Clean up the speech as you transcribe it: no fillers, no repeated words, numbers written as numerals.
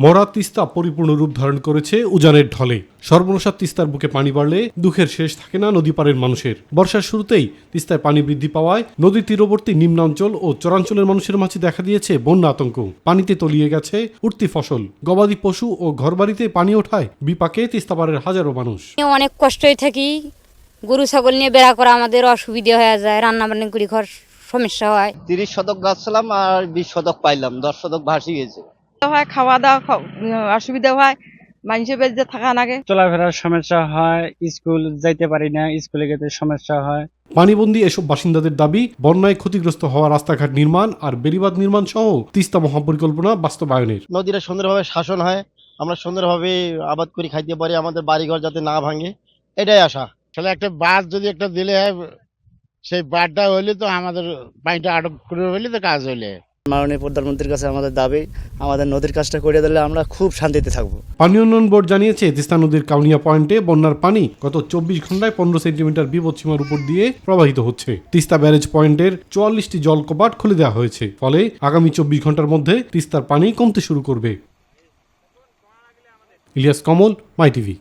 মরা তিস্তা পরিপূর্ণ রূপ ধারণ করেছে উজানের ঢলে। সর্বনাশা তিস্তার বুকে পানি বাড়লে দুঃখের শেষ থাকে না নদী পাড়ের মানুষের। বর্ষার শুরুতেই তিস্তায় পানি বৃদ্ধি পাওয়ায় নদী তীরবর্তী নিম্নাঞ্চল ও চরাঞ্চলের মানুষের মাঝে দেখা দিয়েছে বন্যা আতঙ্ক। পানিতে তলিয়ে গেছে উঠতি ফসল, গবাদি পশু ও ঘরবাড়িতে পানি ওঠায় বিপাকে তিস্তা পাড়ের হাজারো মানুষ। অনেক কষ্টই থাকি, গরু ছাগল নিয়ে বেড়া করা আমাদের অসুবিধা হয়ে যায়, রান্না বান্না করি ঘর সমস্যা হয়। 30 শতক গাছ ছিলাম আর 20 শতক পাইলাম, 10 শতক ভাসি গেছে। হয় খাওয়া দাওয়া অসুবিধা হয়, মানুষের বেঁচে থাকা লাগে, চলাফেরার সমস্যা হয়, স্কুল যাইতে পারি না, স্কুলে যেতে সমস্যা হয়। পানিবন্দী এসব বাসিন্দাদের দাবি বন্যায় ক্ষতিগ্রস্ত হওয়া রাস্তাঘাট নির্মাণ আর বেড়িবাঁধ নির্মাণ সহ তিস্তা মহাপরিকল্পনা বাস্তবায়নের। নদীটা সুন্দরভাবে শাসন হয়, আমরা সুন্দরভাবে আবাদ করে খাইতে পারি, আমাদের বাড়িঘর যাতে না ভাঙে, এটাই আশা। আসলে একটা বাঁধ যদি একটা দিলে হয়, সেই বাঁধটা হইলে তো আমাদের পানিটা আটক করে হইলে তো কাজ হইলে। মাননীয় প্রধানমন্ত্রীর কাছে আমাদের দাবি, আমাদের নদীর কাজটা করে দিলে আমরা খুব শান্তিতে থাকবো। পানি উন্নয়ন বোর্ড জানিয়েছে তিস্তা নদীর কাউনিয়া পয়েন্টে বন্যার পানি গত 24 ঘন্টায় 15 সেন্টিমিটার বিপদসীমার উপর দিয়ে প্রবাহিত হচ্ছে। তিস্তা ব্যারেজ পয়েন্টের 44টি জল কপাট খুলে দেওয়া হয়েছে, ফলে আগামী 24 ঘন্টার মধ্যে তিস্তার পানি কমতে শুরু করবে। ইলিয়াস কমল, মাই টিভি।